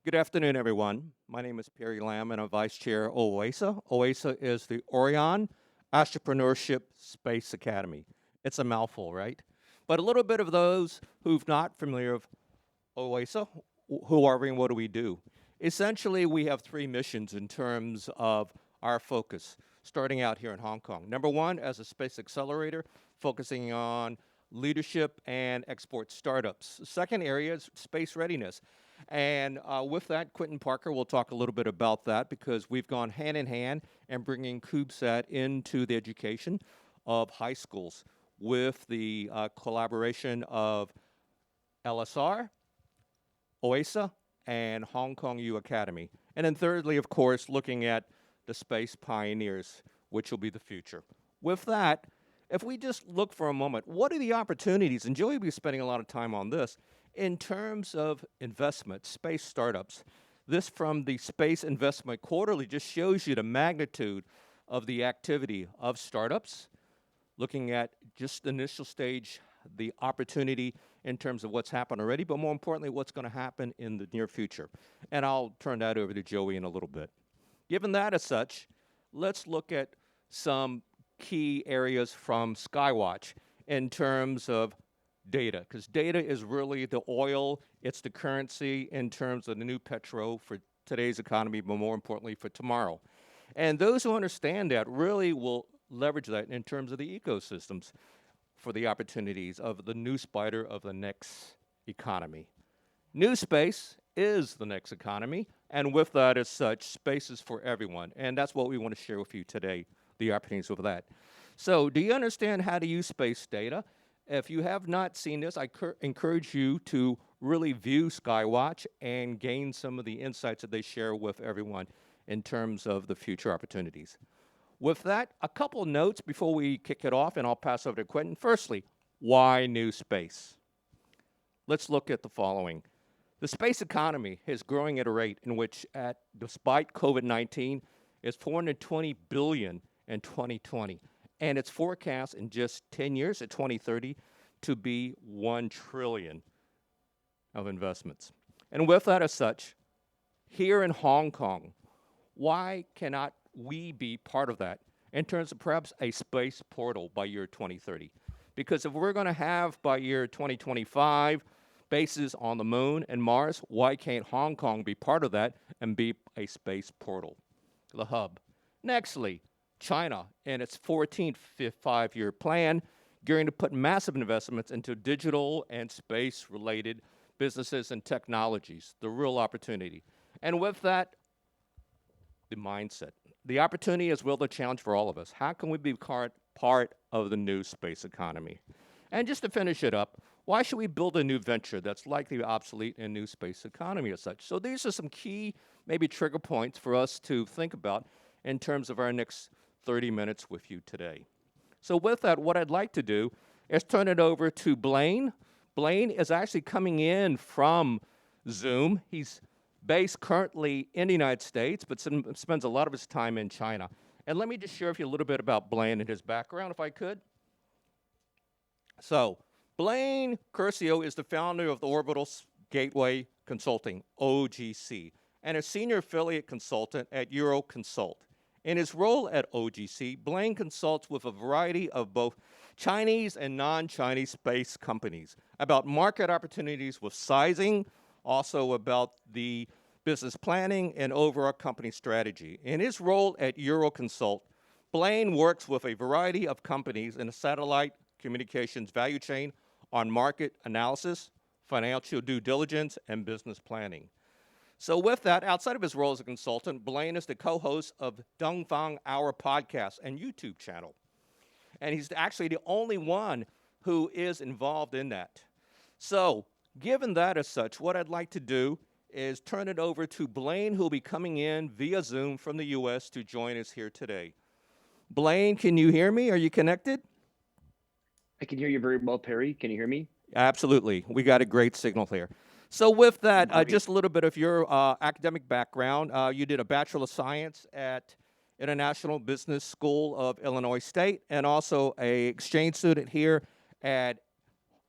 Good afternoon, everyone. My name is Perry Lam, and I'm Vice Chair of OASA. OASA is the Orion Entrepreneurship Space Academy. It's a mouthful, right? But a little bit of those who've not familiar with OASA, who are we and what do we do? Essentially, we have three missions in terms of our focus, starting out here in Hong Kong. Number one, as a space accelerator, focusing on leadership and export startups. The second area is space readiness. And with that, Quentin Parker will talk a little bit about that because we've gone hand in hand and bringing CubeSat into the education of high schools with the collaboration of LSR, OASA, and Hong Kong U Academy. And then thirdly, of course, looking at the space pioneers, which will be the future. With that, if we just look for a moment, what are the opportunities? And Joey will be spending a lot of time on this. In terms of investment, space startups, this from the Space Investment Quarterly just shows you the magnitude of the activity of startups, looking at just the initial stage, the opportunity in terms of what's happened already, but more importantly, what's going to happen in the near future. And I'll turn that over to Joey in a little bit. Given that as such, let's look at some key areas from Skywatch in terms of data, because data is really the oil, it's the currency in terms of the new petrol for today's economy, but more importantly for tomorrow. And those who understand that really will leverage that in terms of the ecosystems for the opportunities of the new spider of the next economy. New space is the next economy, and with that as such, space is for everyone. And that's what we want to share with you today, the opportunities with that. So do you understand how to use space data? If you have not seen this, I encourage you to really view Skywatch and gain some of the insights that they share with everyone in terms of the future opportunities. With that, a couple notes before we kick it off, and I'll pass over to Quentin. Firstly, why new space? Let's look at the following. The space economy is growing at a rate in which, despite COVID-19, is $420 billion in 2020. And it's forecast in just 10 years at 2030 to be $1 trillion of investments. And with that as such, here in Hong Kong, why cannot we be part of that in terms of perhaps a space portal by year 2030? Because if we're going to have by year 2025 bases on the moon and Mars, why can't Hong Kong be part of that and be a space portal, the hub? Nextly, China, in its 14th five-year plan, gearing to put massive investments into digital and space-related businesses and technologies, the real opportunity. And with that, the mindset. The opportunity as well the challenge for all of us. How can we be part of the new space economy? And just to finish it up, why should we build a new venture that's likely obsolete in new space economy as such? So these are some key, maybe trigger points for us to think about in terms of our next 30 minutes with you today. So with that, what I'd like to do is turn it over to Blaine. Blaine is actually coming in from Zoom. He's based currently in the United States, but spends a lot of his time in China. And let me just share with you a little bit about Blaine and his background, if I could. So, Blaine Curcio is the founder of the Orbital Gateway Consulting, OGC, and a senior affiliate consultant at Euroconsult. In his role at OGC, Blaine consults with a variety of both Chinese and non-Chinese space companies about market opportunities with sizing, also about the business planning and overall company strategy. In his role at Euroconsult, Blaine works with a variety of companies in the satellite communications value chain on market analysis, financial due diligence, and business planning. So with that, outside of his role as a consultant, Blaine is the co-host of Dongfang Hour podcast and YouTube channel. And he's actually the only one who is involved in that. So given that as such, what I'd like to do is turn it over to Blaine, who will be coming in via Zoom from the US to join us here today. Blaine, can you hear me? Are you connected? I can hear you very well, Perry. Can you hear me? Absolutely. We got a great signal here. So with that, just a little bit of your academic background. You did a Bachelor of Science at International Business School of Illinois State and also an exchange student here at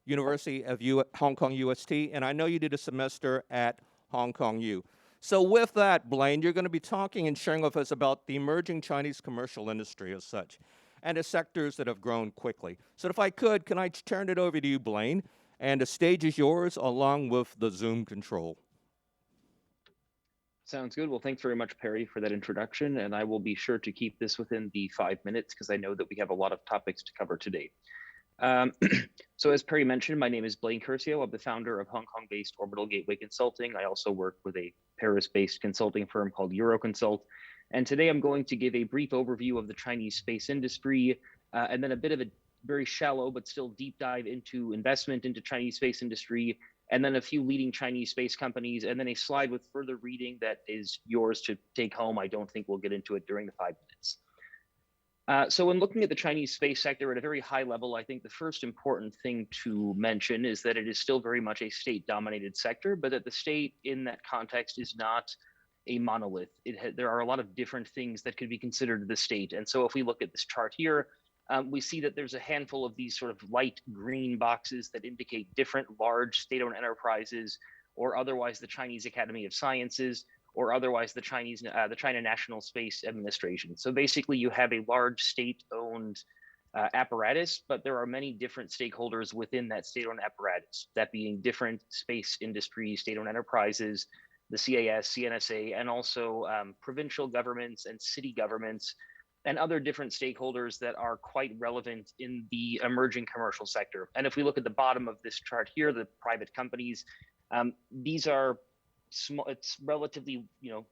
University of Hong Kong UST. And I know you did a semester at Hong Kong U. So with that, Blaine, you're going to be talking and sharing with us about the emerging Chinese commercial industry as such, and the sectors that have grown quickly. So if I could, can I turn it over to you, Blaine? And the stage is yours, along with the Zoom control. Sounds good. Well, thanks very much, Perry, for that introduction. And I will be sure to keep this within the 5 minutes because I know that we have a lot of topics to cover today. So as Perry mentioned, my name is Blaine Curcio. I'm the founder of Hong Kong-based Orbital Gateway Consulting. I also work with a Paris-based consulting firm called Euroconsult. And today I'm going to give a brief overview of the Chinese space industry, and then a bit of a very shallow but still deep dive into investment into Chinese space industry, and then a few leading Chinese space companies, and then a slide with further reading that is yours to take home. I don't think we'll get into it during the 5 minutes. So when looking at the Chinese space sector at a very high level, I think the first important thing to mention is that it is still very much a state-dominated sector, but that the state in that context is not a monolith. There are a lot of different things that could be considered the state. And so if we look at this chart here, we see that there's a handful of these sort of light green boxes that indicate different large state-owned enterprises, or otherwise the Chinese Academy of Sciences, or otherwise the China National Space Administration. So basically you have a large state-owned apparatus, but there are many different stakeholders within that state-owned apparatus, that being different space industry, state-owned enterprises, the CAS, CNSA, and also provincial governments and city governments, and other different stakeholders that are quite relevant in the emerging commercial sector. And if we look at the bottom of this chart here, the private companies, these are small. It's relatively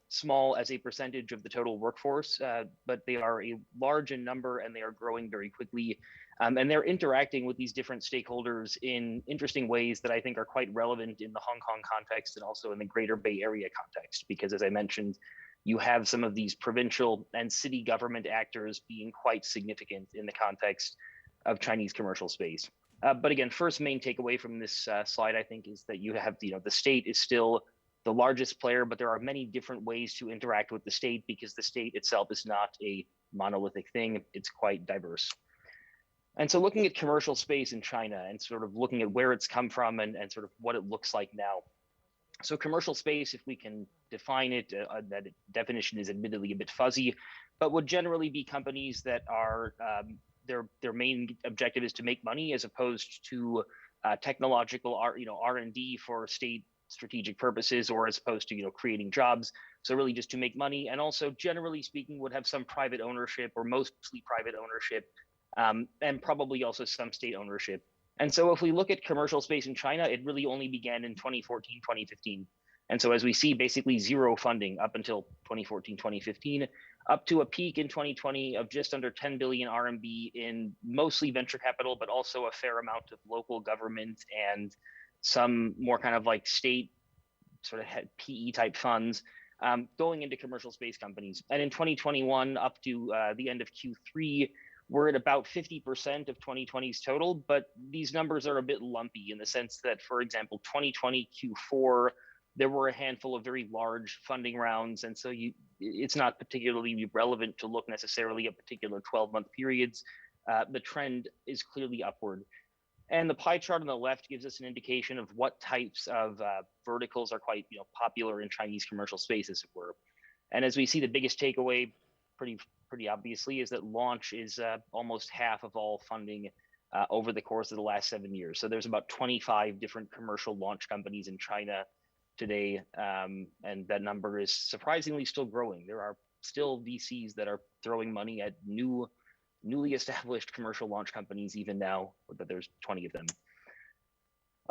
small as a percentage of the total workforce, but they are a large in number and they are growing very quickly. And they're interacting with these different stakeholders in interesting ways that I think are quite relevant in the Hong Kong context and also in the Greater Bay Area context, because as I mentioned, you have some of these provincial and city government actors being quite significant in the context of Chinese commercial space. But again, first main takeaway from this slide, I think, is that you have the state is still the largest player, but there are many different ways to interact with the state because the state itself is not a monolithic thing. It's quite diverse. And so looking at commercial space in China and sort of looking at where it's come from and sort of what it looks like now. So commercial space, if we can define it, that definition is admittedly a bit fuzzy, but would generally be companies that are, their main objective is to make money as opposed to technological R&D for state strategic purposes, or as opposed to creating jobs. So really just to make money, and also generally speaking would have some private ownership or mostly private ownership, and probably also some state ownership. And so if we look at commercial space in China, it really only began in 2014, 2015. And so as we see, basically zero funding up until 2014, 2015, up to a peak in 2020 of just under 10 billion RMB in mostly venture capital, but also a fair amount of local government and some more kind of like state sort of PE type funds going into commercial space companies. And in 2021, up to the end of Q3, we're at about 50% of 2020's total, but these numbers are a bit lumpy in the sense that, for example, 2020 Q4, there were a handful of very large funding rounds. And so it's not particularly relevant to look necessarily at particular 12-month periods. The trend is clearly upward. And the pie chart on the left gives us an indication of what types of verticals are quite popular in Chinese commercial space, as it were. And as we see, the biggest takeaway, pretty obviously, is that launch is almost half of all funding over the course of the last 7 years. So there's about 25 different commercial launch companies in China today, and that number is surprisingly still growing. There are still VCs that are throwing money at newly established commercial launch companies even now, but there's 20 of them.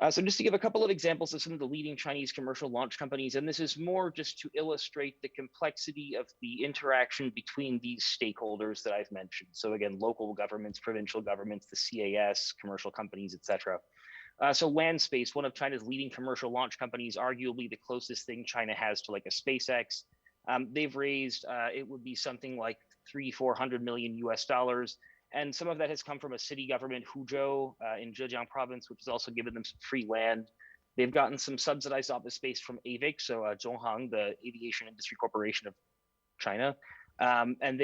So just to give a couple of examples of some of the leading Chinese commercial launch companies, and this is more just to illustrate the complexity of the interaction between these stakeholders that I've mentioned. So again, local governments, provincial governments, the CAS, commercial companies, etc. So Landspace, one of China's leading commercial launch companies, arguably the closest thing China has to like a SpaceX. They've raised, it would be something like $300-400 million US. And some of that has come from a city government, Huzhou, in Zhejiang province, which has also given them some free land. They've gotten some subsidized office space from AVIC, so Zhonghang, the Aviation Industry Corporation of China. And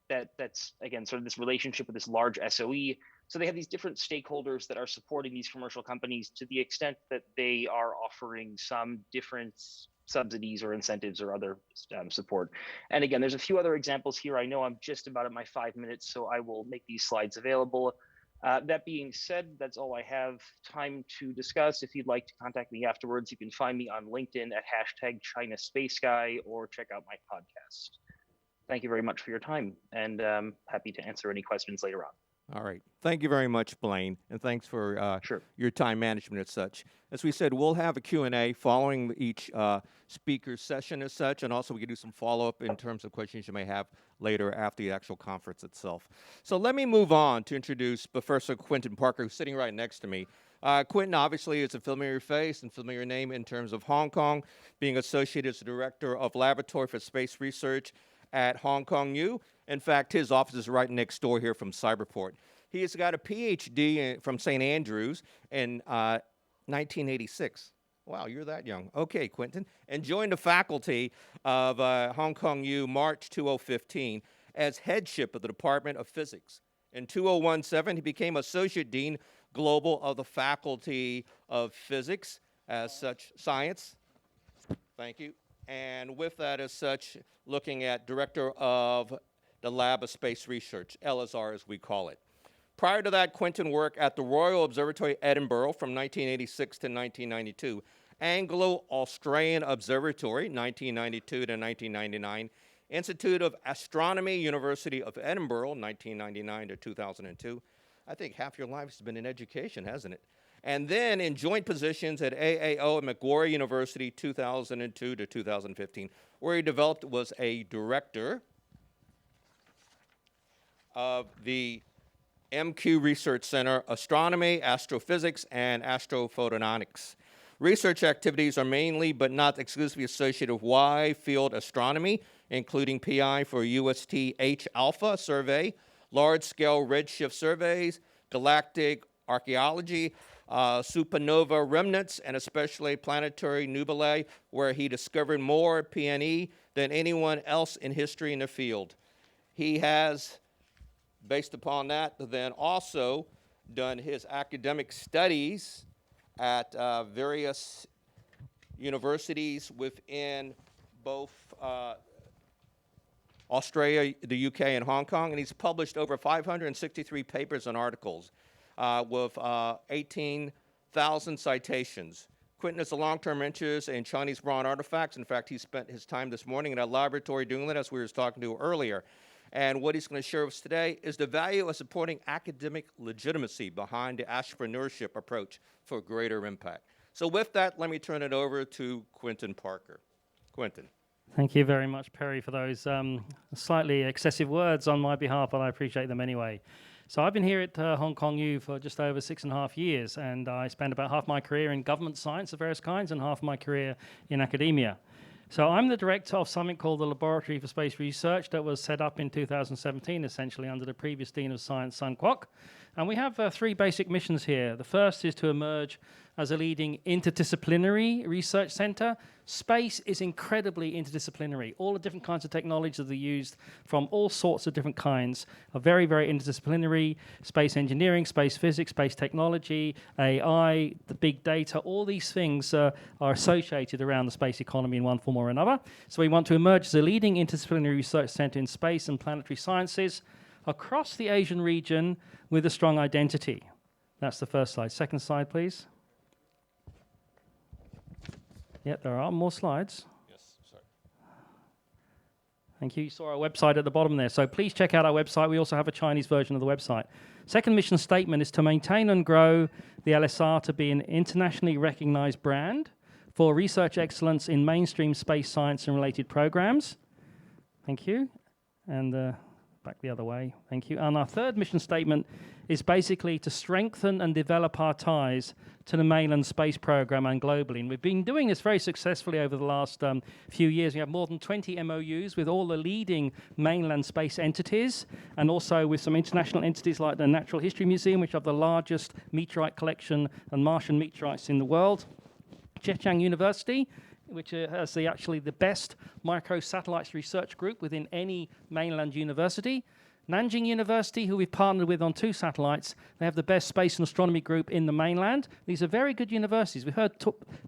that's, again, sort of this relationship with this large SOE. So they have these different stakeholders that are supporting these commercial companies to the extent that they are offering some different subsidies or incentives or other support. And again, there's a few other examples here. I know I'm just about at my 5 minutes, so I will make these slides available. That being said, that's all I have time to discuss. If you'd like to contact me afterwards, you can find me on LinkedIn at #ChinaSpaceGuy or check out my podcast. Thank you very much for your time, and happy to answer any questions later on. All right. Thank you very much, Blaine, and thanks for your time management as such. As we said, we'll have a Q&A following each speaker's session as such, and also we can do some follow-up in terms of questions you may have later after the actual conference itself. So let me move on to introduce Professor Quentin Parker, who's sitting right next to me. Quentin obviously is a familiar face and familiar name in terms of Hong Kong, being associated as the Director of Laboratory for Space Research at Hong Kong U. In fact, his office is right next door here from Cyberport. He has got a PhD from St. Andrews in 1986. Wow, you're that young. Okay, Quentin. And joined the faculty of Hong Kong U March 2015 as headship of the Department of Physics. In 2017, he became Associate Dean Global of the Faculty of Physics as such science. Thank you. And with that as such, looking at Director of the Lab of Space Research, LSR as we call it. Prior to that, Quentin worked at the Royal Observatory Edinburgh from 1986 to 1992, Anglo-Australian Observatory 1992 to 1999, Institute of Astronomy, University of Edinburgh 1999 to 2002. I think half your life has been in education, hasn't it? And then in joint positions at AAO at Macquarie University 2002 to 2015, where he was a director of the MQ Research Center, Astronomy, Astrophysics, and Astrophotonics. Research activities are mainly, but not exclusively, associated with wide-field astronomy, including PI for UST H-alpha survey, large-scale redshift surveys, galactic archaeology, supernova remnants, and especially planetary nebulae, where he discovered more PNE than anyone else in history in the field. He has, based upon that, then also done his academic studies at various universities within both Australia, the UK, and Hong Kong, and he's published over 563 papers and articles with 18,000 citations. Quentin has a long-term interest in Chinese bronze artifacts. In fact, he spent his time this morning in a laboratory doing that, as we were talking to earlier. And what he's going to share with us today is the value of supporting academic legitimacy behind the entrepreneurship approach for greater impact. So with that, let me turn it over to Quentin Parker. Quentin. Thank you very much, Perry, for those slightly excessive words on my behalf, but I appreciate them anyway. So I've been here at Hong Kong U for just over 6.5 years, and I spent about half my career in government science of various kinds and half my career in academia. So I'm the director of something called the Laboratory for Space Research that was set up in 2017, essentially under the previous Dean of Science, Sun Kwok. And we have 3 basic missions here. The first is to emerge as a leading interdisciplinary research center. Space is incredibly interdisciplinary. All the different kinds of technologies that are used from all sorts of different kinds are very, very interdisciplinary. Space engineering, space physics, space technology, AI, the big data, all these things are associated around the space economy in one form or another. So we want to emerge as a leading interdisciplinary research center in space and planetary sciences across the Asian region with a strong identity. That's the first slide. Second slide, please. Yep, there are more slides. Yes, sorry. Thank you. You saw our website at the bottom there. So please check out our website. We also have a Chinese version of the website. Second mission statement is to maintain and grow the LSR to be an internationally recognized brand for research excellence in mainstream space science and related programs. Thank you. And back the other way. Thank you. And our third mission statement is basically to strengthen and develop our ties to the mainland space program and globally. And we've been doing this very successfully over the last few years. We have more than 20 MOUs with all the leading mainland space entities, and also with some international entities like the Natural History Museum, which have the largest meteorite collection and Martian meteorites in the world. Zhejiang University, which has actually the best microsatellites research group within any mainland university. Nanjing University, who we've partnered with on 2 satellites. They have the best space and astronomy group in the mainland. These are very good universities. We've heard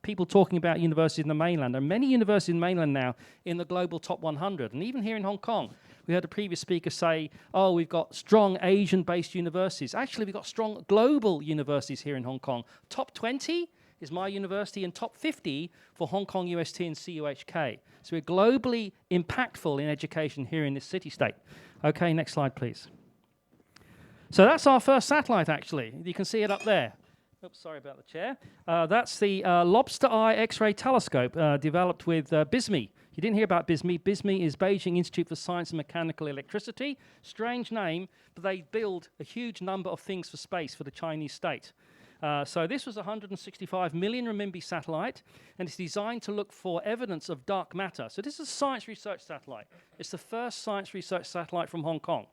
people talking about universities in the mainland. There are many universities in the mainland now in the global top 100. And even here in Hong Kong, we heard a previous speaker say, oh, we've got strong Asian-based universities. Actually, we've got strong global universities here in Hong Kong. Top 20 is my university, and top 50 for Hong Kong UST and CUHK. So we're globally impactful in education here in this city-state. Okay, next slide, please. So that's our first satellite, actually. You can see it up there. Oops, sorry about the chair. That's the Lobster Eye X-ray telescope developed with BISME. You didn't hear about BISME. BISME is Beijing Institute for Science and Mechanical Electricity. Strange name, but they build a huge number of things for space for the Chinese state. So this was a 165 million renminbi satellite, and it's designed to look for evidence of dark matter. So this is a science research satellite. It's the first science research satellite from Hong Kong.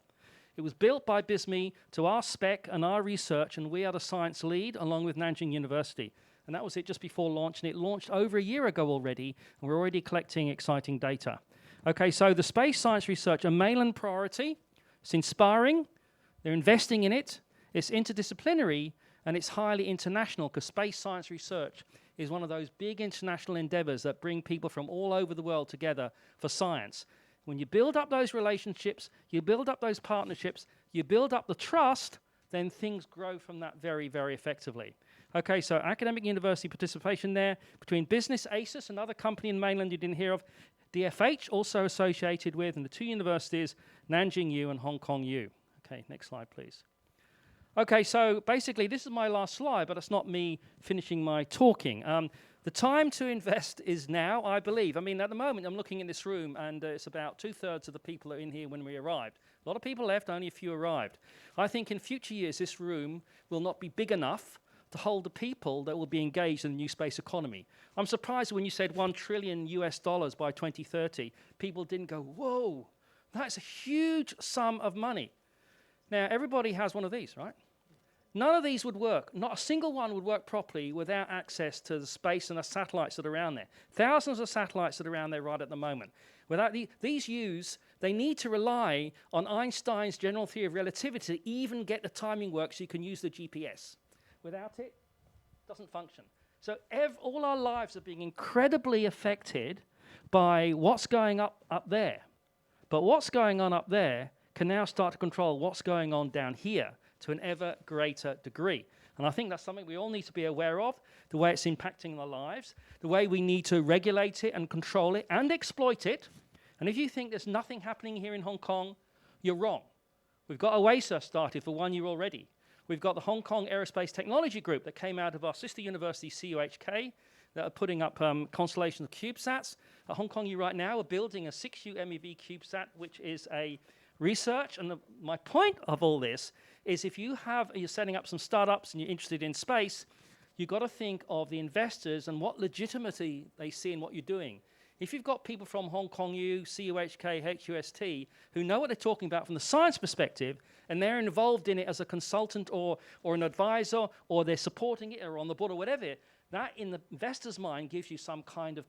It was built by BISME to our spec and our research, and we are the science lead along with Nanjing University. And that was it just before launch, and it launched over a year ago already, and we're already collecting exciting data. Okay, so the space science research, a mainland priority. It's inspiring. They're investing in it. It's interdisciplinary, and it's highly international, because space science research is one of those big international endeavors that bring people from all over the world together for science. When you build up those relationships, you build up those partnerships, you build up the trust, then things grow from that very, very effectively. Okay, so academic university participation there between business, ASUS, another company in mainland you didn't hear of, DFH also associated with, and the 2 universities, Nanjing U and Hong Kong U. Okay, next slide, please. Okay, so basically this is my last slide, but it's not me finishing my talking. The time to invest is now, I believe. I mean, at the moment, I'm looking in this room, and it's about 2/3 of the people are in here when we arrived. A lot of people left, only a few arrived. I think in future years, this room will not be big enough to hold the people that will be engaged in the new space economy. I'm surprised when you said $1 trillion by 2030, people didn't go, whoa, that's a huge sum of money. Now, everybody has one of these, right? None of these would work. Not a single one would work properly without access to the space and the satellites that are around there. Thousands of satellites that are around there right at the moment. Without they need to rely on Einstein's general theory of relativity to even get the timing work so you can use the GPS. Without it, it doesn't function. So all our lives are being incredibly affected by what's going up there. But what's going on up there can now start to control what's going on down here to an ever greater degree. And I think that's something we all need to be aware of, the way it's impacting our lives, the way we need to regulate it and control it and exploit it. And if you think there's nothing happening here in Hong Kong, you're wrong. We've got OASA started for 1 year already. We've got the Hong Kong Aerospace Technology Group that came out of our sister university, CUHK, that are putting up constellations of CubeSats. At Hong Kong U right now, we're building a 6U MEV CubeSat, which is a research. And my point of all this is if you're setting up some startups and you're interested in space, you've got to think of the investors and what legitimacy they see in what you're doing. If you've got people from Hong Kong U, CUHK, HUST, who know what they're talking about from the science perspective, and they're involved in it as a consultant or an advisor, or they're supporting it or on the board or whatever, that in the investor's mind gives you some kind of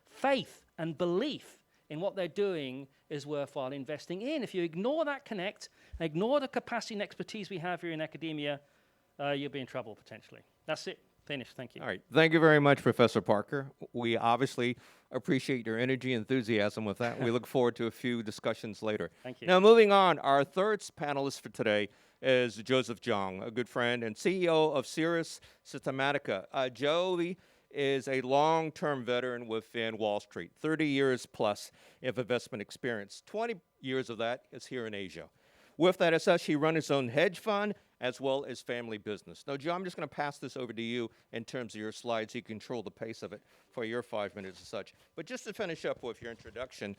faith and belief in what they're doing is worthwhile investing in. If you ignore that connect, ignore the capacity and expertise we have here in academia, you'll be in trouble potentially. That's it. Finished. Thank you. All right. Thank you very much, Professor Parker. We obviously appreciate your energy and enthusiasm with that. We look forward to a few discussions later. Thank you. Now, moving on, our third panelist for today is Joseph Zhang, a good friend and CEO of Syrius Systematika. Joey is a long-term veteran within Wall Street, 30 years plus of investment experience. 20 years of that is here in Asia. With that as such, he runs his own hedge fund as well as family business. Now, Joe, I'm just going to pass this over to you in terms of your slides. You control the pace of it for your 5 minutes as such. But just to finish up with your introduction,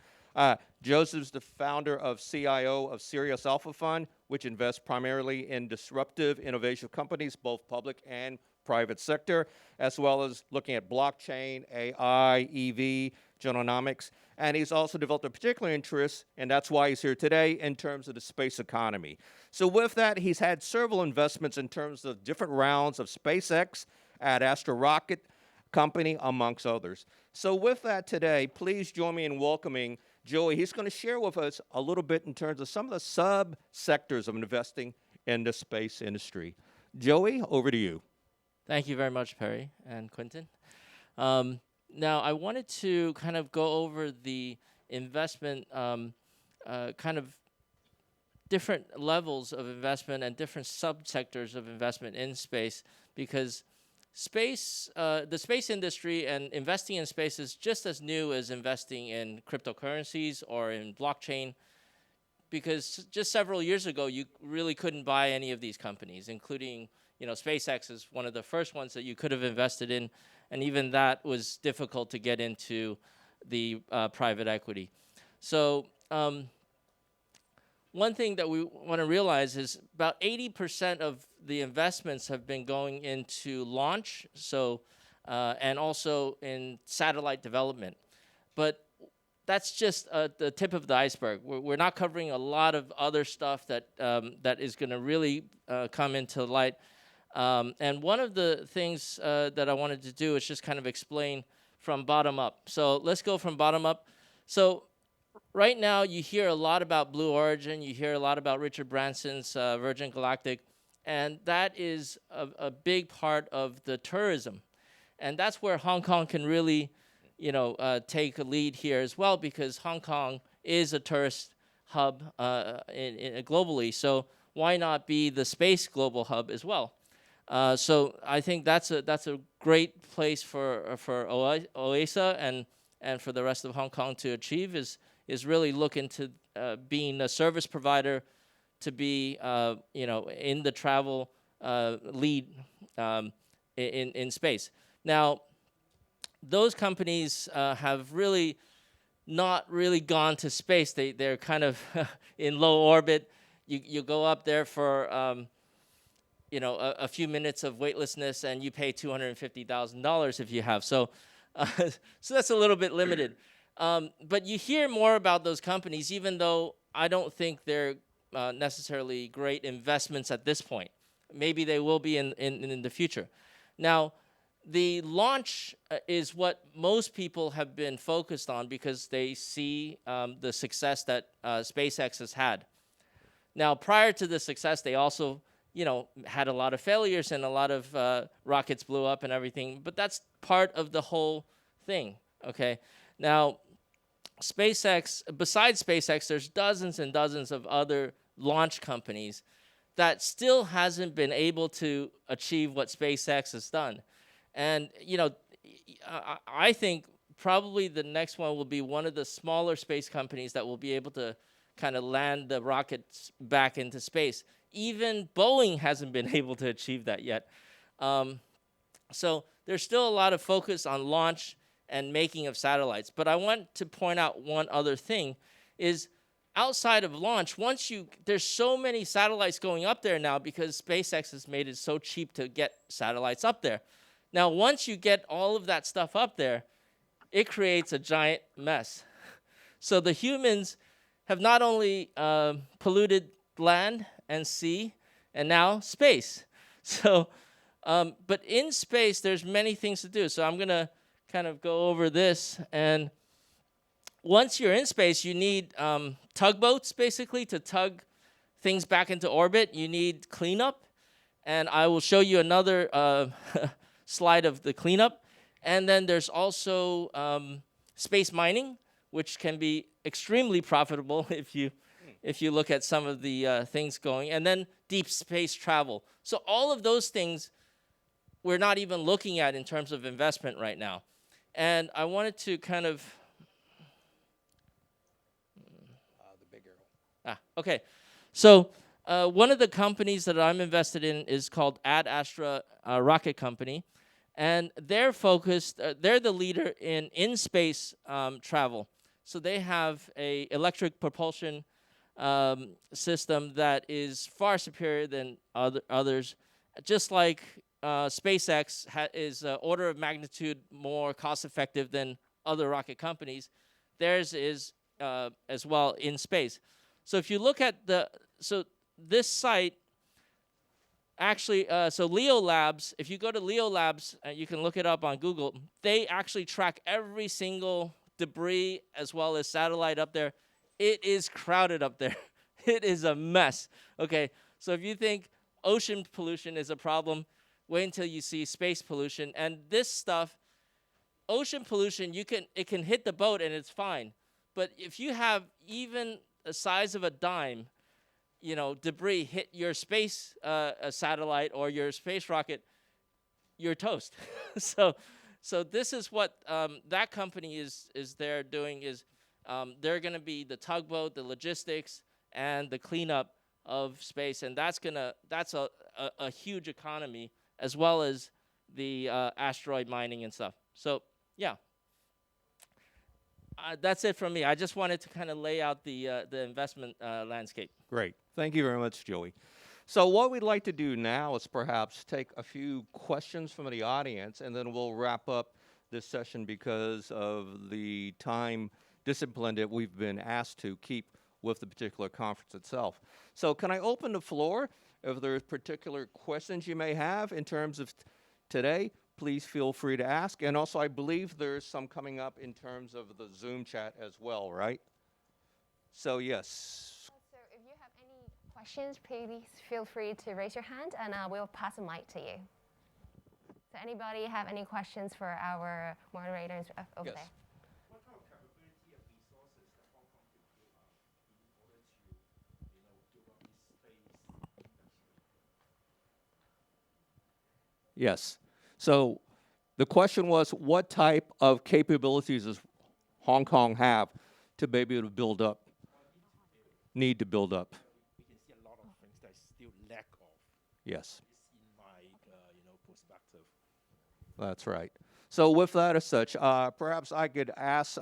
Joseph's the founder of CIO of Sirius Alpha Fund, which invests primarily in disruptive innovation companies, both public and private sector, as well as looking at blockchain, AI, EV, genomics. And he's also developed a particular interest, and that's why he's here today, in terms of the space economy. So with that, he's had several investments in terms of different rounds of SpaceX, at Astro Rocket Company, amongst others. So with that today, please join me in welcoming Joey. He's going to share with us a little bit in terms of some of the sub-sectors of investing in the space industry. Joey, over to you. Thank you very much, Perry and Quentin. Now, I wanted to kind of go over the investment, kind of different levels of investment and different subsectors of investment in space, because space, the space industry and investing in space is just as new as investing in cryptocurrencies or in blockchain, because just several years ago, you really couldn't buy any of these companies, including, SpaceX is one of the first ones that you could have invested in, and even that was difficult to get into the private equity. So one thing that we want to realize is about 80% of the investments have been going into launch, and also in satellite development. But that's just the tip of the iceberg. We're not covering a lot of other stuff that is going to really come into light. And one of the things that I wanted to do is just kind of explain from bottom up. So let's go from bottom up. So right now you hear a lot about Blue Origin. You hear a lot about Richard Branson's Virgin Galactic. And that is a big part of the tourism. And that's where Hong Kong can really take a lead here as well, because Hong Kong is a tourist hub globally. So why not be the space global hub as well? So I think that's a great place for OASA and for the rest of Hong Kong to achieve is really look into being a service provider, to be in the travel lead in space. Now, those companies have really not really gone to space. They're kind of in low orbit. You go up there for a few minutes of weightlessness, and you pay $250,000 if you have. So that's a little bit limited. But you hear more about those companies, even though I don't think they're necessarily great investments at this point. Maybe they will be in the future. Now, the launch is what most people have been focused on, because they see the success that SpaceX has had. Now, prior to the success, they also had a lot of failures, and a lot of rockets blew up and everything. But that's part of the whole thing, okay? Now, SpaceX, besides SpaceX, there's dozens and dozens of other launch companies that still hasn't been able to achieve what SpaceX has done. And, I think probably the next one will be one of the smaller space companies that will be able to kind of land the rockets back into space. Even Boeing hasn't been able to achieve that yet. So there's still a lot of focus on launch and making of satellites. But I want to point out one other thing is, outside of launch, there's so many satellites going up there now, because SpaceX has made it so cheap to get satellites up there. Now, once you get all of that stuff up there, it creates a giant mess. So the humans have not only polluted land and sea, and now space. So, but in space, there's many things to do. So I'm going to kind of go over this. And once you're in space, you need tugboats, basically, to tug things back into orbit. You need cleanup. And I will show you another slide of the cleanup. And then there's also space mining, which can be extremely profitable if you look at some of the things going. And then deep space travel. So all of those things we're not even looking at in terms of investment right now. And I wanted to kind of... the big arrow. Okay. So one of the companies that I'm invested in is called Ad Astra Rocket Company. And they're focused, they're the leader in in-space travel. So they have a electric propulsion system that is far superior than others. Just like SpaceX is an order of magnitude more cost-effective than other rocket companies, theirs is as well in space. So if you look at this site, actually, so Leo Labs, if you go to Leo Labs, you can look it up on Google, they actually track every single debris as well as satellite up there. It is crowded up there. It is a mess. Okay, so if you think ocean pollution is a problem, wait until you see space pollution. And this stuff, ocean pollution, it can hit the boat and it's fine. But if you have even the size of a dime, debris hit your space satellite or your space rocket, you're toast. So this is what that company is there doing is they're going to be the tugboat, the logistics, and the cleanup of space, and that's a huge economy as well as the asteroid mining and stuff. So yeah, that's it from me. I just wanted to kind of lay out the investment landscape. Great. Thank you very much, Joey. So what we'd like to do now is perhaps take a few questions from the audience, and then we'll wrap up this session because of the time discipline that we've been asked to keep with the particular conference itself. So can I open the floor? If there's particular questions you may have in terms of today, please feel free to ask. And also, I believe there's some coming up in terms of the Zoom chat as well, right? So yes. So if you have any questions, please feel free to raise your hand and we'll pass a mic to you. So anybody have any questions for our moderators over there? What kind of capability and resources that Hong Kong can build up in order to, build up this space industry? Yes. So the question was, what type of capabilities does Hong Kong have to be able to build up, need to build up? We can see a lot of things that still lack of. Yes. In my, perspective. That's right. So with that as such, perhaps I could ask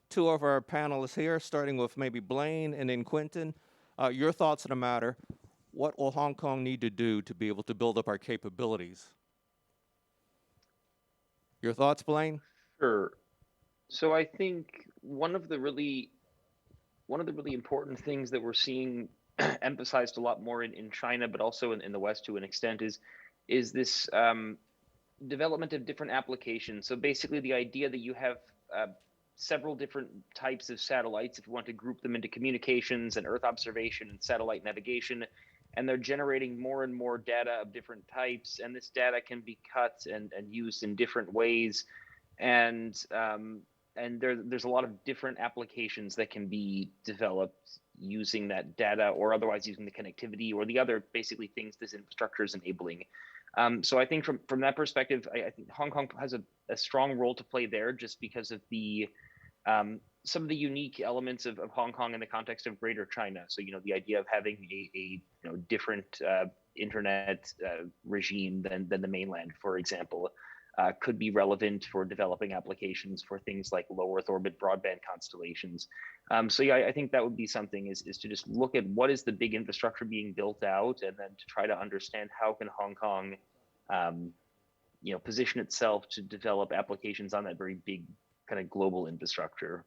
two of our panelists here, starting with maybe Blaine and then Quentin, your thoughts on the matter. What will Hong Kong need to do to be able to build up our capabilities? Your thoughts, Blaine? Sure. So I think one of the really important things that we're seeing emphasized a lot more in China, but also in the West to an extent, is this development of different applications. So basically the idea that you have several different types of satellites, if you want to group them into communications and Earth observation and satellite navigation, and they're generating more and more data of different types, and this data can be cut and used in different ways. And there's a lot of different applications that can be developed using that data or otherwise using the connectivity or the other basically things this infrastructure is enabling. So I think from that perspective, I think Hong Kong has a strong role to play there just because of the some of the unique elements of Hong Kong in the context of Greater China. So, the idea of having a different internet regime than the mainland, for example, could be relevant for developing applications for things like low Earth orbit broadband constellations. So yeah, I think that would be something is to just look at what is the big infrastructure being built out, and then to try to understand how can Hong Kong, position itself to develop applications on that very big kind of global infrastructure.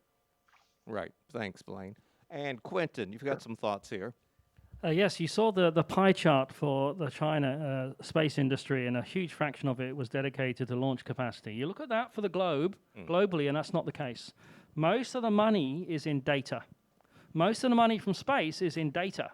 Right. Thanks, Blaine. And Quentin, you've got some thoughts here. Yes, you saw the pie chart for the China space industry, and a huge fraction of it was dedicated to launch capacity. You look at that for the globe, globally, and that's not the case. Most of the money is in data. Most of the money from space is in data.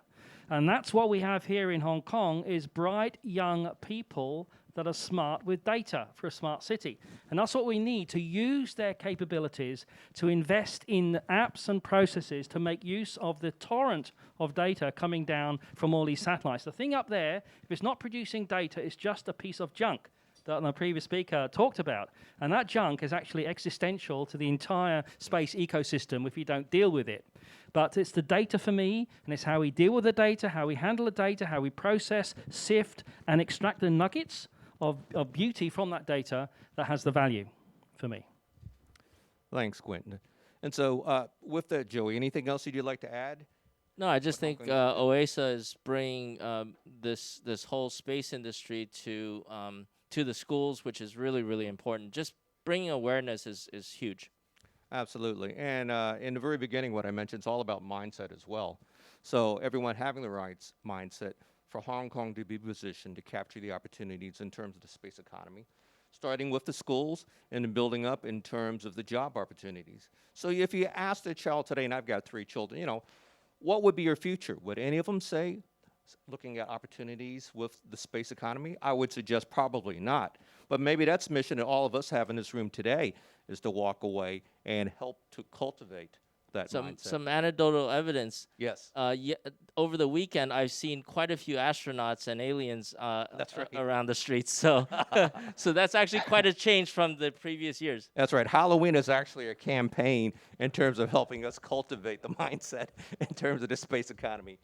And that's what we have here in Hong Kong is bright young people that are smart with data for a smart city. And that's what we need, to use their capabilities to invest in apps and processes to make use of the torrent of data coming down from all these satellites. The thing up there, if it's not producing data, it's just a piece of junk that the previous speaker talked about. And that junk is actually existential to the entire space ecosystem if you don't deal with it. But it's the data for me, and it's how we deal with the data, how we handle the data, how we process, sift, and extract the nuggets of beauty from that data that has the value for me. Thanks, Quentin. And so with that, Joey, anything else you'd like to add? No, I just think OASA is bringing this whole space industry to the schools, which is really, really important. Just bringing awareness is huge. Absolutely. And in the very beginning, what I mentioned is all about mindset as well. So everyone having the right mindset for Hong Kong to be positioned to capture the opportunities in terms of the space economy. starting with the schools and then building up in terms of the job opportunities. So if you ask a child today, and I've got 3 children, you know, what would be your future? Would any of them say looking at opportunities with the space economy? I would suggest probably not. But maybe that's the mission that all of us have in this room today, is to walk away and help to cultivate that mindset. Some anecdotal evidence. Yes. Over the weekend, I've seen quite a few astronauts and aliens That's right. around the streets. So, so that's actually quite a change from the previous years. That's right. Halloween is actually a campaign in terms of helping us cultivate the mindset in terms of the space economy.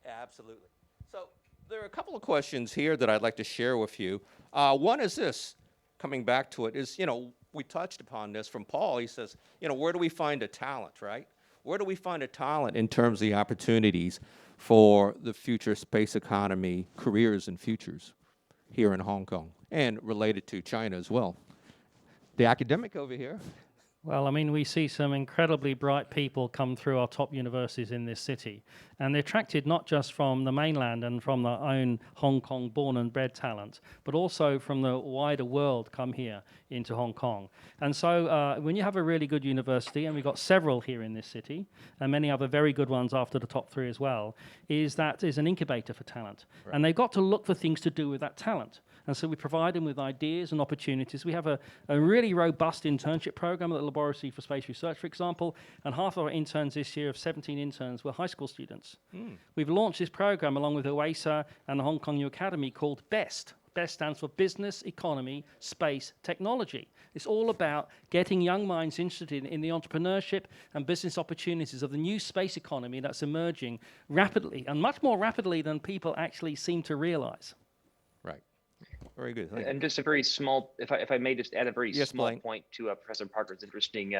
Absolutely. So there are a couple of questions here that I'd like to share with you. One is this, coming back to it, is, you know, we touched upon this from Paul. He says, you know, where do we find a talent, right? Where do we find a talent in terms of the opportunities for the future space economy careers and futures here in Hong Kong and related to China as well? The academic over here. Well, I mean, we see some incredibly bright people come through our top universities in this city, and they're attracted not just from the mainland and from their own Hong Kong born and bred talent, but also from the wider world come here into Hong Kong. And so when you have a really good university, and we've got several here in this city, and many other very good ones after the top 3 as well, is an incubator for talent. Right. And they've got to look for things to do with that talent. And so we provide them with ideas and opportunities. We have a really robust internship program at the Laboratory for Space Research, for example, and half of our interns this year, of 17 interns, were high school students. We've launched this program along with OASA and the Hong Kong New Academy called BEST. BEST stands for Business, Economy, Space, Technology. It's all about getting young minds interested in the entrepreneurship and business opportunities of the new space economy that's emerging rapidly, and much more rapidly than people actually seem to realize. Right. Very good. Thank And you. just a very small, if I may just add a very Yes, small Blaine. point to Professor Parker's interesting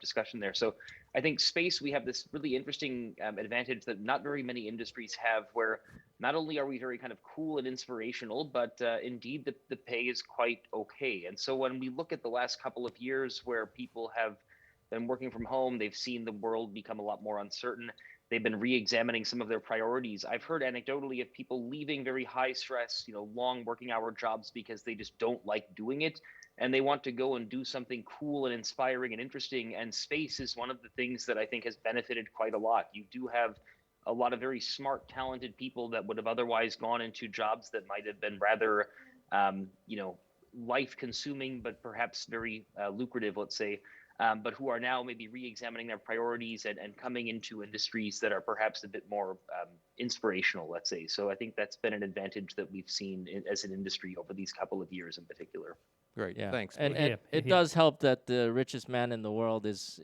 discussion there. So I think space, we have this really interesting advantage that not very many industries have, where not only are we very kind of cool and inspirational, but indeed the pay is quite okay. And so when we look at the last couple of years where people have been working from home, they've seen the world become a lot more uncertain. They've been re-examining some of their priorities. I've heard anecdotally of people leaving very high stress, you know, long working hour jobs because they just don't like doing it, and they want to go and do something cool and inspiring and interesting. And space is one of the things that I think has benefited quite a lot. You do have a lot of very smart, talented people that would have otherwise gone into jobs that might have been rather, you know, life-consuming, but perhaps very lucrative, let's say. But who are now maybe re-examining their priorities and coming into industries that are perhaps a bit more inspirational, let's say. So I think that's been an advantage that we've seen as an industry over these couple of years in particular. Great. Yeah. Thanks. And Yeah, it yeah. does help that the richest man in the world is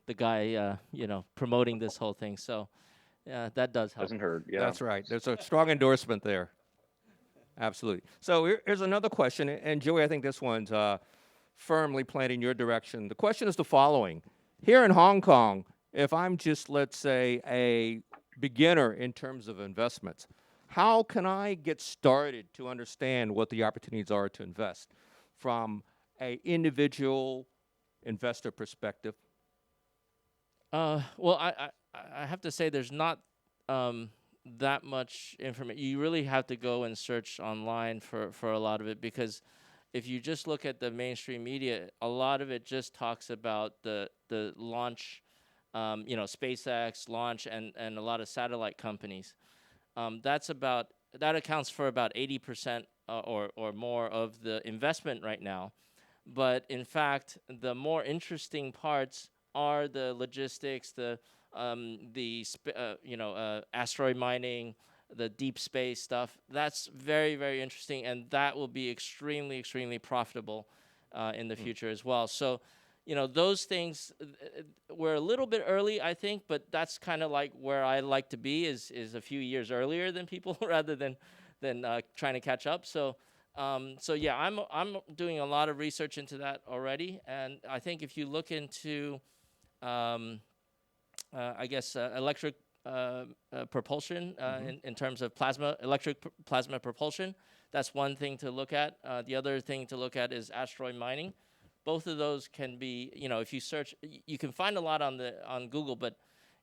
the guy, you know, promoting this whole thing. So yeah, that does help. Doesn't hurt. Yeah. That's right. There's a strong endorsement there. Absolutely. So here's another question, and Joey, I think this one's firmly planted in your direction. The question is the following. Here in Hong Kong, if I'm just, let's say, a beginner in terms of investments, how can I get started to understand what the opportunities are to invest from an individual investor perspective? Well, I have to say there's not that much information. You really have to go and search online for a lot of it, because if you just look at the mainstream media, a lot of it just talks about the launch, you know, SpaceX launch and a lot of satellite companies. That accounts for about 80% or more of the investment right now. But in fact, the more interesting parts are the logistics, asteroid mining, the deep space stuff. That's very, very interesting, and that will be extremely, extremely profitable in the future as well. So, you know, those things, we're a little bit early, I think, but that's kind of like where I like to be, is a few years earlier than people rather than trying to catch up. So yeah, I'm doing a lot of research into that already, and I think if you look into electric propulsion in terms of electric plasma propulsion, that's one thing to look at. The other thing to look at is asteroid mining. Both of those can be, you know, if you search, you can find a lot on Google, but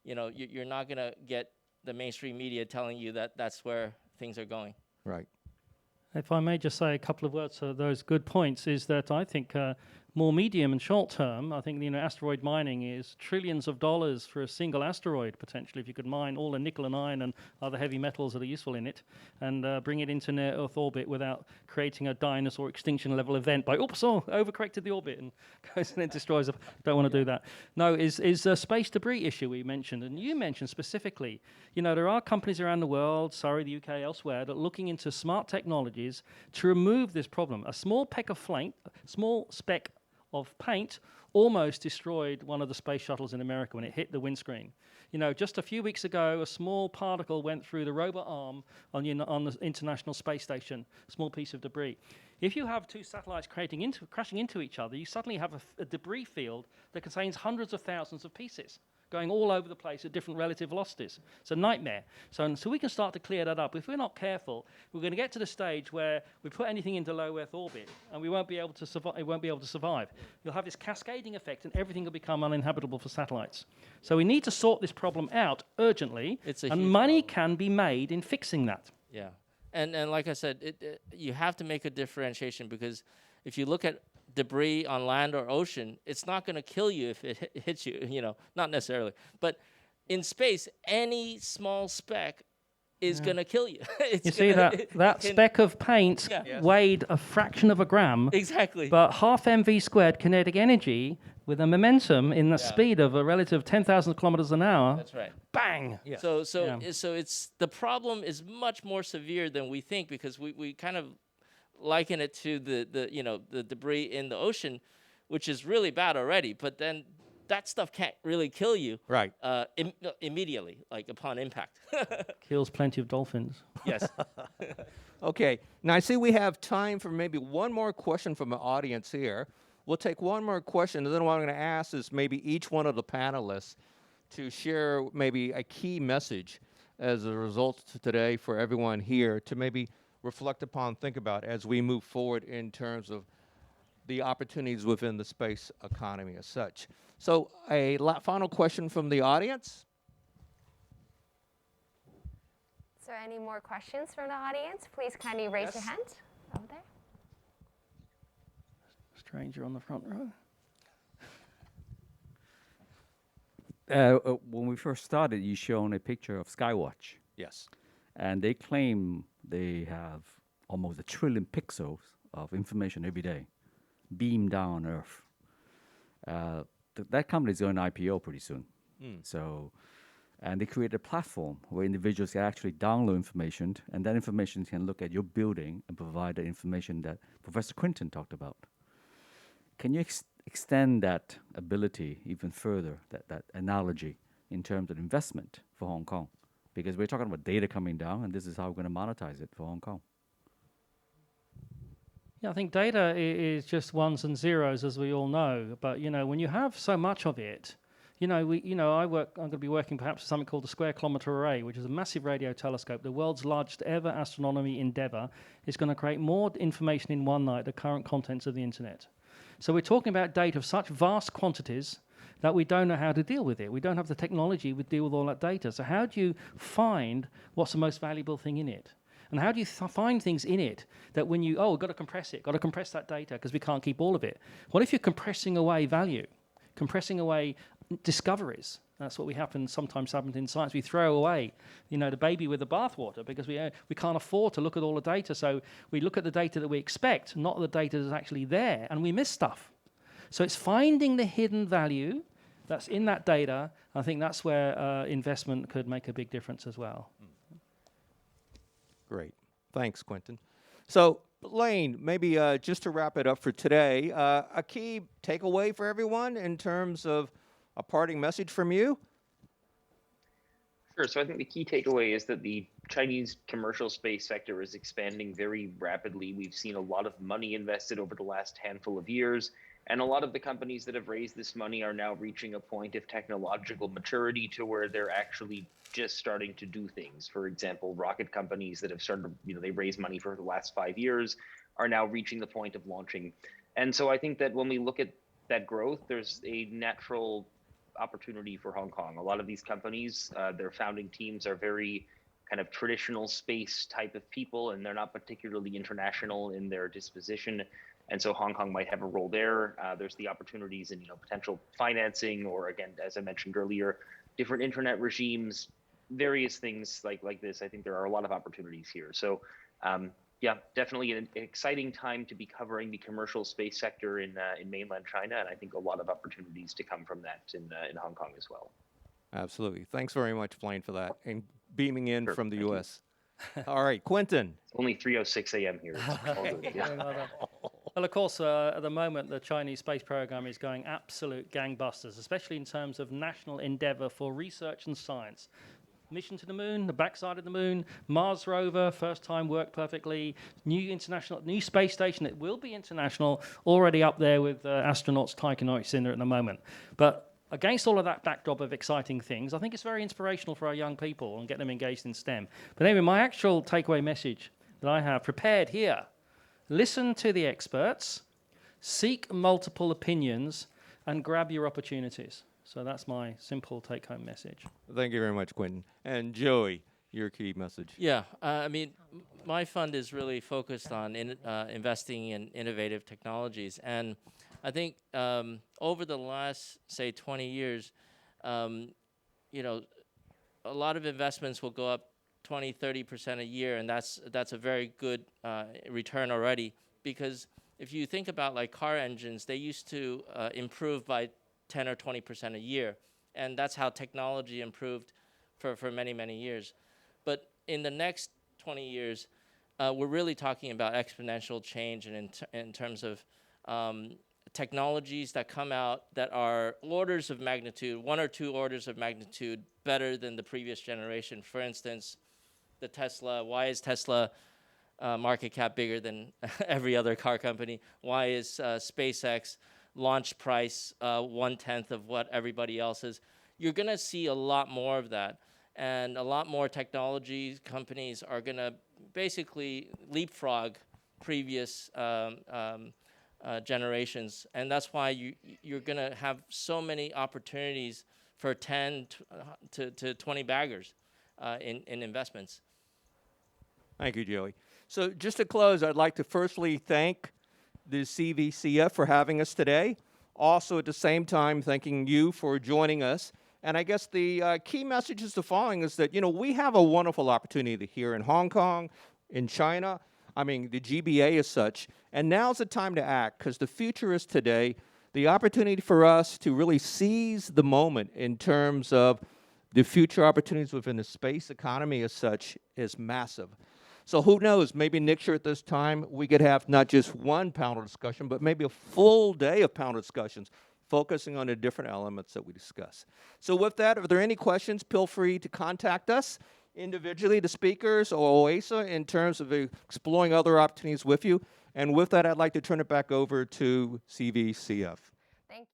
you know, you're not gonna get the mainstream media telling you that that's where things are going. Right. If I may just say a couple of words to those good points, is that I think more medium and short term, I think asteroid mining is trillions of dollars for a single asteroid potentially. If you could mine all the nickel and iron and other heavy metals that are useful in it, and bring it into near Earth orbit without creating a dinosaur extinction level event by overcorrected the orbit and goes and then destroys. Don't want to do that. No, is a space debris issue we mentioned, and you mentioned specifically. There are companies around the world, Surrey, the UK, elsewhere, that are looking into smart technologies to remove this problem. A small speck of paint almost destroyed one of the space shuttles in America when it hit the windscreen. Just a few weeks ago, a small particle went through the robot arm on the International Space Station, small piece of debris. If you have two satellites crashing into each other, you suddenly have a debris field that contains hundreds of thousands of pieces going all over the place at different relative velocities. It's a nightmare. So we can start to clear that up. If we're not careful, we're going to get to the stage where we put anything into low Earth orbit and we won't be able to survive. It won't be able to survive. You'll have this cascading effect and everything will become uninhabitable for satellites. So we need to sort this problem out urgently, and money can be made in fixing that. Yeah, and like I said, you have to make a differentiation, because if you look at debris on land or ocean, it's not going to kill you if it hits you, not necessarily. But in space, any small speck is going to kill you. You see that speck of paint weighed a fraction of a gram. Exactly. But half mv squared kinetic energy with a momentum in the speed of a relative 10,000 kilometers an hour. That's right. Bang. Yes. So it's the problem is much more severe than we think, because we kind of liken it to the debris in the ocean, which is really bad already. But then that stuff can't really kill you Right. Immediately, like upon impact. Kills plenty of dolphins. Yes. Okay. Now I see we have time for maybe one more question from the audience here. We'll take one more question, and then what I'm going to ask is maybe each one of the panelists to share maybe a key message as a result today for everyone here to maybe reflect upon, think about as we move forward in terms of the opportunities within the space economy as such. So a final question from the audience. So any more questions from the audience? Please kindly raise your hand over there. Stranger on the front row. When we first started, you shown a picture of Skywatch. Yes. And they claim they have almost 1 trillion pixels of information every day beamed down Earth. That company is going to IPO pretty soon. So, and they create a platform where individuals can actually download information, and that information can look at your building and provide the information that Professor Quentin talked about. Can you extend that ability even further, that analogy, in terms of investment for Hong Kong? Because we're talking about data coming down, and this is how we're going to monetize it for Hong Kong. Yeah, I think data is just ones and zeros, as we all know. But when you have so much of it, I'm going to be working perhaps with something called the Square Kilometre Array, which is a massive radio telescope. The world's largest ever astronomy endeavor is going to create more information in one night than the current contents of the internet. So we're talking about data of such vast quantities that we don't know how to deal with it. We don't have the technology to deal with all that data. So how do you find what's the most valuable thing in it? And how do you find things in it that when you, got to compress it, got to compress that data because we can't keep all of it. What if you're compressing away value, compressing away discoveries? That's what sometimes happens in science. We throw away, the baby with the bathwater because we can't afford to look at all the data. So we look at the data that we expect, not the data that's actually there, and we miss stuff. So it's finding the hidden value that's in that data. I think that's where investment could make a big difference as well. Great. Thanks, Quentin. So, Blaine, maybe just to wrap it up for today, a key takeaway for everyone in terms of a parting message from you? Sure. So I think the key takeaway is that the Chinese commercial space sector is expanding very rapidly. We've seen a lot of money invested over the last handful of years. And a lot of the companies that have raised this money are now reaching a point of technological maturity to where they're actually just starting to do things. For example, rocket companies that have started, they raised money for the last 5 years are now reaching the point of launching. And so I think that when we look at that growth, there's a natural opportunity for Hong Kong. A lot of these companies, their founding teams are very kind of traditional space type of people, and they're not particularly international in their disposition. And so Hong Kong might have a role there. There's the opportunities in potential financing, or again, as I mentioned earlier, different internet regimes, various things like this. I think there are a lot of opportunities here. So yeah, definitely an exciting time to be covering the commercial space sector in mainland China, and I think a lot of opportunities to come from that in Hong Kong as well. Absolutely. Thanks very much, Blaine, for that, and beaming in Sure, from the thank you. U.S. All right, Quentin. It's only 3:06 a.m. here. It's all good, yeah. Well, of course, at the moment, the Chinese space program is going absolute gangbusters, especially in terms of national endeavor for research and science. Mission to the moon, the backside of the moon, Mars rover, first time worked perfectly, new space station that will be international, already up there with astronauts taikonautes in there at the moment. But against all of that backdrop of exciting things, I think it's very inspirational for our young people and get them engaged in STEM. But anyway, my actual takeaway message that I have prepared here: listen to the experts, seek multiple opinions, and grab your opportunities. So that's my simple take-home message. Thank you very much, Quentin. And Joey, your key message. Yeah, I mean, my fund is really focused on investing in innovative technologies. And I think over the last, say, 20 years, you know, a lot of investments will go up 20, 30% a year, and that's a very good return already. Because if you think about like car engines, they used to improve by 10 or 20% a year, and that's how technology improved for many, many years. But in the next 20 years, we're really talking about exponential change, and in terms of technologies that come out that are orders of magnitude, 1 or 2 orders of magnitude better than the previous generation. For instance, the Tesla. Why is Tesla market cap bigger than every other car company? Why is SpaceX launch price 1/10 of what everybody else is? You're going to see a lot more of that, and a lot more technology companies are going to basically leapfrog previous generations, and that's why you're going to have so many opportunities for 10 to 20 baggers in investments. Thank you, Joey. So just to close, I'd like to firstly thank the CVCF for having us today. Also, at the same time, thanking you for joining us. And I guess the key message is the following: is that, we have a wonderful opportunity here in Hong Kong, in China. I mean, the GBA is such. And now's the time to act, because the future is today. The opportunity for us to really seize the moment in terms of the future opportunities within the space economy as such is massive. So who knows, maybe next year at this time, we could have not just one panel discussion, but maybe a full day of panel discussions focusing on the different elements that we discuss. So with that, if there are any questions, feel free to contact us individually, the speakers or OASA, in terms of exploring other opportunities with you. And with that, I'd like to turn it back over to CVCF.